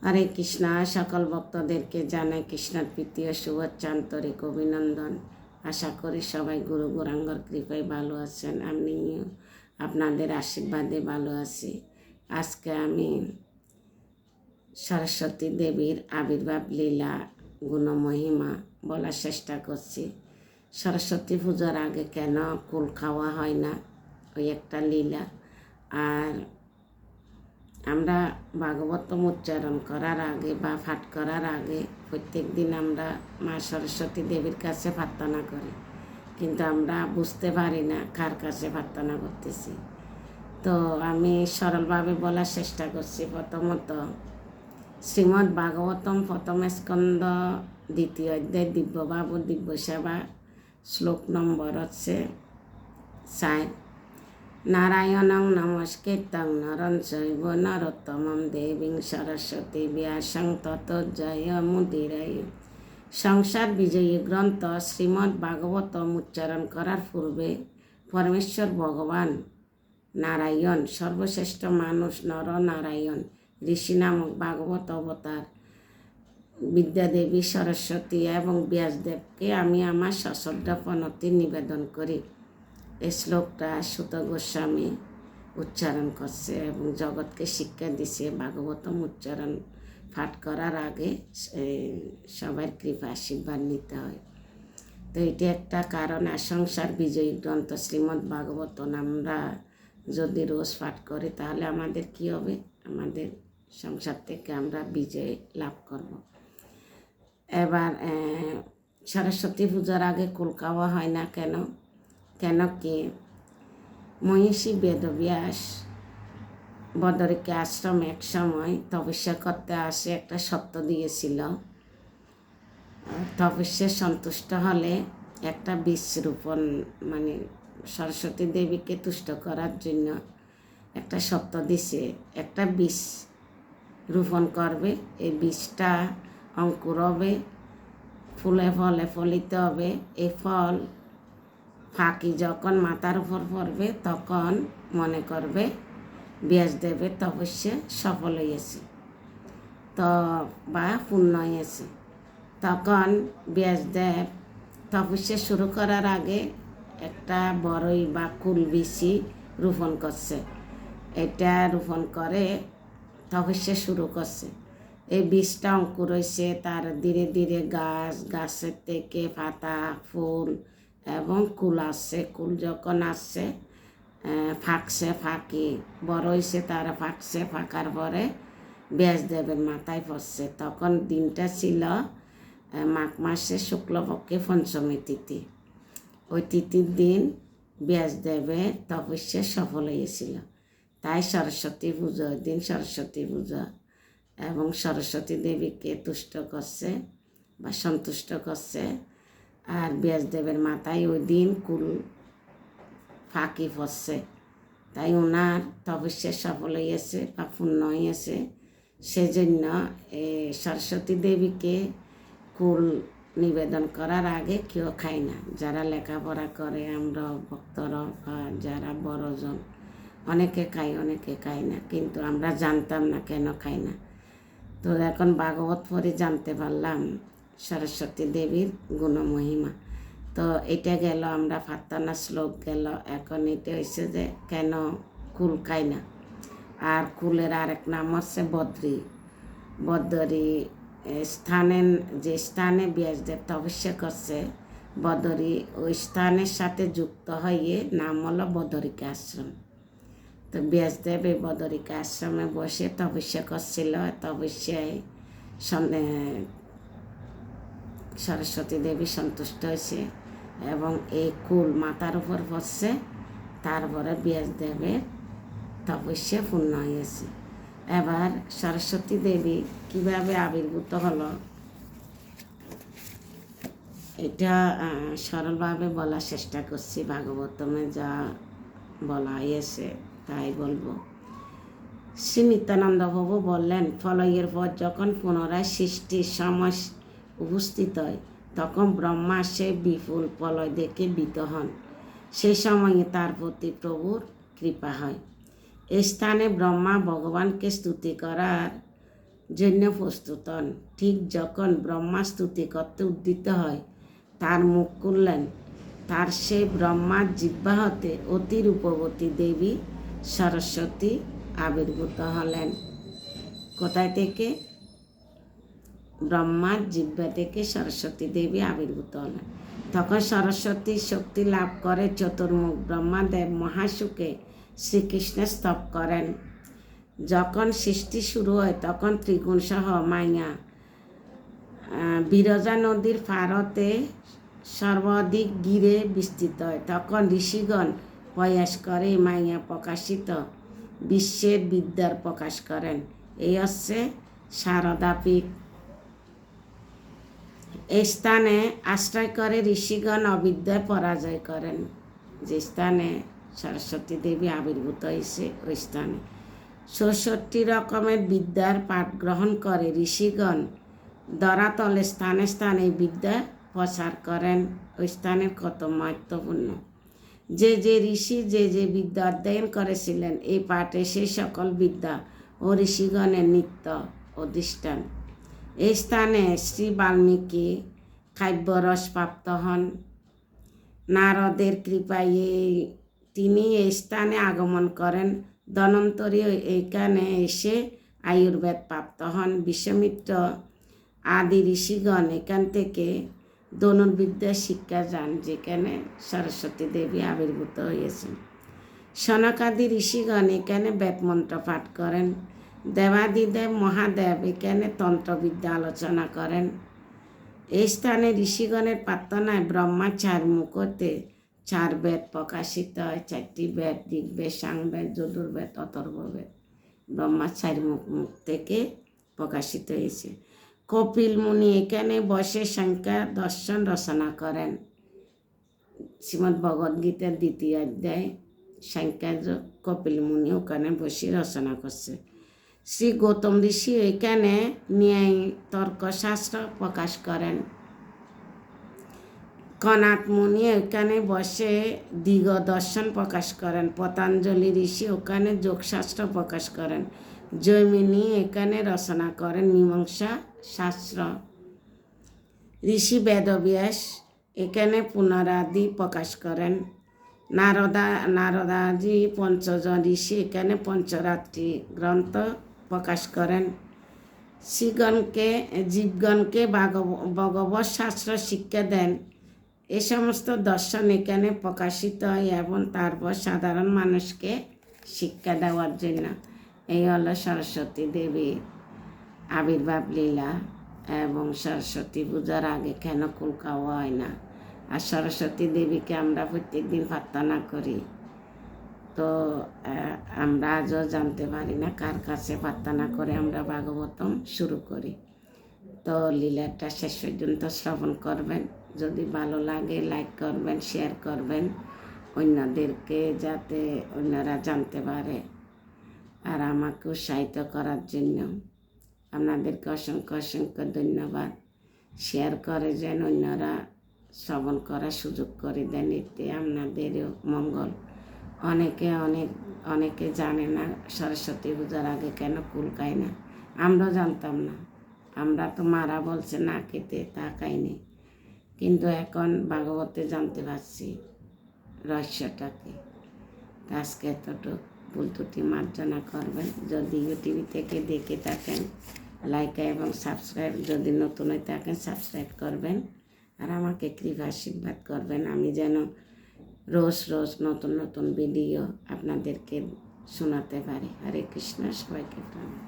হরে কৃষ্ণ। সকল ভক্তদেরকে জানাই কৃষ্ণের প্রীতি ও শুভেচ্ছা, আন্তরিক অভিনন্দন। আশা করি সবাই গুরু গৌরাঙ্গর কৃপায় ভালো আছেন। আমিও আপনাদের আশীর্বাদে ভালো আছি। আজকে আমি সরস্বতী দেবীর আবির্ভাব লীলা গুণমহিমা বলার চেষ্টা করছি। সরস্বতী পূজার আগে কেন কুল খাওয়া হয় না, ওই একটা লীলা। আর আমরা ভাগবতম উচ্চারণ করার আগে বা পাঠ করার আগে প্রত্যেক দিন আমরা মা সরস্বতী দেবীর কাছে প্রার্থনা করি, কিন্তু আমরা বুঝতে পারি না কার কাছে প্রার্থনা করতেছি। তো আমি সরলভাবে বলার চেষ্টা করছি। প্রথমত শ্রীমদ্ ভাগবতম প্রথম স্কন্ধ দ্বিতীয় অধ্যায় দিব্যভাব ও দিব্য সেবা শ্লোক নম্বর হচ্ছে 4। নারায়ণং নমস্কৃত্যং নরং চৈব নরোত্তমং দেবীং সরস্বতী ব্যাসং ততো জয়মুদীরয়ে। সংসার বিজয়ী গ্রন্থ শ্রীমদ্ ভাগবতম উচ্চারণ করার পূর্বে পরমেশ্বর ভগবান নারায়ণ, সর্বশ্রেষ্ঠ মানুষ নর নারায়ণ, ঋষি নামক ভাগবত অবতার বিদ্যাদেবী সরস্বতী এবং ব্যাসদেবকে আমি আমার সশ্রদ্ধ প্রণতি নিবেদন করি। এই শ্লোকটা সুত গোস্বামী উচ্চারণ করছে এবং জগৎকে শিক্ষা দিছে ভাগবতম উচ্চারণ পাঠ করার আগে সবার কৃপা আশীর্বাদ নিতে হয়। তো এটি একটা কারণ। আর সংসার বিজয়ী গ্রন্থ শ্রীমদ্ ভাগবতম আমরা যদি রোজ পাঠ করি তাহলে আমাদের কি হবে? আমাদের সংসার থেকে আমরা বিজয় লাভ করব। এবার সরস্বতী পূজার আগে কুল খাওয়া হয় না কেন? কেন কি মহিষী বেদব্যাস বদরিকা আশ্রম এক সময় তপস্যা করতে আসে একটা সত্য দিয়েছিল। তপস্যা সন্তুষ্ট হলে একটা বীজ রোপণ, মানে সরস্বতী দেবীকে তুষ্ট করার জন্য একটা সত্য দিছে, একটা বীজ রোপণ করবে। এই বীজটা অঙ্কুর হবে, ফুলে ফলে ফলিত হবে। এই ফল ফাঁকি যখন মাথার উপর পড়বে তখন মনে করবে ব্যাসদেবের তপস্যা সফল হয়েছে, তো বা পূর্ণ হয়েছে। তখন ব্যাসদেব তপস্যা শুরু করার আগে একটা বড়ই বা কুল বীজই রোপণ করছে। এটা রোপণ করে তপস্যা শুরু করছে। এই বীজটা অঙ্কুর হয়েছে, তার ধীরে ধীরে গাছের থেকে পাতা, ফুল এবং কুল আসছে। কুল যখন আসছে ফাঁকছে, ফাঁকি বড় হয়েছে, তারা ফাঁকছে, ফাঁকার পরে ব্যাসদেবের মাথায় পড়ছে। তখন দিনটা ছিল মাঘ মাসে শুক্লপক্ষে পঞ্চমী তিথি। ওই তিথির দিন ব্যাসদেবের তপস্যা সফল হয়েছিল। তাই সরস্বতী পুজো, ওই দিন সরস্বতী পূজা এবং সরস্বতী দেবীকে তুষ্ট করছে বা সন্তুষ্ট করছে। আর ব্যাসদেবের মাথায় ওই দিন কুল ফাঁকি পড়ছে, তাই ওনার তপস্যা সফল হয়েছে বা পূর্ণ হয়েছে। সেজন্য সরস্বতী দেবীকে কুল নিবেদন করার আগে কেউ খায় না। যারা লেখাপড়া করে, আমরা ভক্তরা বা যারা বড়জন, অনেকে খায়, অনেকে খায় না, কিন্তু আমরা জানতাম না কেন খায় না। তো এখন ভাগবত পড়ে জানতে পারলাম সরস্বতী দেবীর গুণমহিমা। তো এটা গেল, আমরা প্রার্থনা শ্লোক গেল। এখন এটা হয়েছে যে কেন কুল খায় না। আর কুলের আরেক নাম হচ্ছে বদ্রী। বদরি স্থানে, যে স্থানে ব্যাসদেব তপস্যা করছে বদরি, ওই স্থানের সাথে যুক্ত হয়ে নাম হলো বদরিকা আশ্রম। তো ব্যাসদেব এই বদরিকা আশ্রমে বসে তপস্যা করছিল। তপস্যায় সরস্বতী দেবী সন্তুষ্ট হয়েছে এবং এই কুল মাথার উপর পড়ছে। তারপরে ব্যাসদেবের তপস্যা পূর্ণ হয়েছে। এবার সরস্বতী দেবী কিভাবে আবির্ভূত হলো এটা সরলভাবে বলার চেষ্টা করছি। ভাগবতমে যা বলা হয়েছে তাই বলবো। শ্রী নিত্যানন্দ প্রভু বললেন, ফলয়ের পর যখন পুনরায় সৃষ্টির সময় উপস্থিত হয় তখন ব্রহ্মা সে বিপুল প্রলয় দেখে ভীত হন। সেই সময়ে তার প্রতি প্রভুর কৃপা হয়। এই স্থানে ব্রহ্মা ভগবানকে স্তুতি করার জন্য প্রস্তুত হন। ঠিক যখন ব্রহ্মা স্তুতি করতে উদ্যত হয়, তার মুখ খুললেন, তার সেই ব্রহ্মার জিহ্বা হতে অতি রূপবতী দেবী সরস্বতী আবির্ভূত হলেন। কোথায় থেকে? ব্রহ্মার জিহ্বা থেকে সরস্বতী দেবী আবির্ভূত হলেন। তখন সরস্বতী শক্তি লাভ করে চতুর্মুখ ব্রহ্মাদেব মহাসুখে শ্রীকৃষ্ণের স্তব করেন। যখন সৃষ্টি শুরু হয় তখন ত্রিগুণ সহ মাইয়া বিরজা নদীর পারতে সর্বাধিক গিরে বিস্তৃত হয়। তখন ঋষিগণ প্রয়াস করে মাইয়া প্রকাশিত বিশ্বের বিদ্যার প্রকাশ করেন। এই হচ্ছে সারদা পীঠ। এই স্থানে আশ্রয় করে ঋষিগণ অবিদ্যায় পরাজয় করেন। যে স্থানে সরস্বতী দেবী আবির্ভূত হয়েছে ওই স্থানে ৬৬ রকমের বিদ্যার পাঠ গ্রহণ করে ঋষিগণ ধরাতলে স্থানে স্থানে বিদ্যা প্রচার করেন। ওই স্থানের কত মহত্বপূর্ণ। যে যে ঋষি যে যে বিদ্যা অধ্যয়ন করেছিলেন এই পাঠে সেই সকল বিদ্যা ও ঋষিগণের নিত্য অধিষ্ঠান। এই স্থানে শ্রী বাল্মীকি কাব্যরস প্রাপ্ত হন। নারদের কৃপায় তিনি এই স্থানে আগমন করেন। ধন্বন্তরী এইখানে এসে আয়ুর্বেদ প্রাপ্ত হন। বিশ্বমিত্র আদি ঋষিগণ এখান থেকে ধনুর্বিদ্যা শিক্ষা যান, যেখানে সরস্বতী দেবী আবির্ভূত হয়েছেন। সনকাদি ঋষিগণ এখানে বেদমন্ত্র পাঠ করেন। দেবাদিদেব মহাদেব এখানে তন্ত্রবিদ্যা আলোচনা করেন। এই স্থানে ঋষিগণের প্রার্থনায় ব্রহ্মা ৪ মুখ হতে ৪ বেদ প্রকাশিত হয়। ৪টি বেদ, ঋগ্বেদ, সামবেদ, যজুর্বেদ, অথর্ববেদ ব্রহ্মা ৪ মুখ থেকে প্রকাশিত হয়েছে। কপিল মুনি এখানে বসে সংখ্যা দর্শন রচনা করেন। শ্রীমদ্ ভগবদ্গীতার ২য় অধ্যায় সংখ্যাযোগ কপিল মুনি ওখানে বসে রচনা করছে। শ্রী গৌতম ঋষি এখানে ন্যায় তর্কশাস্ত্র প্রকাশ করেন। কনাদ মুনি এখানে বসে দিগ দর্শন প্রকাশ করেন। পতঞ্জলি ঋষি ওখানে যোগশাস্ত্র প্রকাশ করেন। জৈমিনী এখানে রচনা করেন মীমাংসা শাস্ত্র। ঋষি বেদব্যাস এখানে পুনরাদি প্রকাশ করেন। নারদাজি পঞ্চজন ঋষি এখানে পঞ্চরাত্রি গ্রন্থ প্রকাশ করেন। জীবগণকে ভগবৎ শাস্ত্র শিক্ষা দেন। এ সমস্ত দর্শন এখানে প্রকাশিত হয় এবং তারপর সাধারণ মানুষকে শিক্ষা দেওয়ার জন্য। এই হলো সরস্বতী দেবীর আবির্ভাব লীলা। এবং সরস্বতী পূজার আগে কেন কুল খাওয়া হয় না? আর সরস্বতী দেবীকে আমরা প্রত্যেকদিন প্রার্থনা করি, তো আমরা আজও জানতে পারি না কার কাছে প্রার্থনা করে আমরা ভাগবতম শুরু করি। তো লীলাটা শেষ পর্যন্ত শ্রবণ করবেন। যদি ভালো লাগে লাইক করবেন, শেয়ার করবেন অন্যদেরকে, যাতে অন্যরা জানতে পারে। আর আমাকে উৎসাহিত করার জন্য আপনাদেরকে অসংখ্য অসংখ্য ধন্যবাদ। শেয়ার করে যেন অন্যরা শ্রবণ করার সুযোগ করে দেন, এতে আপনাদেরও মঙ্গল। অনেকে জানে না সরস্বতী পূজার আগে কেন কুল খায় না। আমরাও জানতাম না। আমরা তো মারা বলছে না খেতে, তা খাইনি। কিন্তু এখন ভাগবতে জানতে পারছি রহস্যটাকে। আজকে এতটুকু, ভুল ত্রুটি মার্জনা করবেন। যদি ইউটিউব থেকে দেখে থাকেন লাইক এবং সাবস্ক্রাইব, যদি নতুন হয়ে থাকেন সাবস্ক্রাইব করবেন। আর আমাকে কৃপা আশীর্বাদ করবেন, আমি যেন রোজ রোজ নতুন নতুন ভিডিও আপনাদেরকে শোনাতে পারি। হরে কৃষ্ণ, সবাইকে প্রণাম।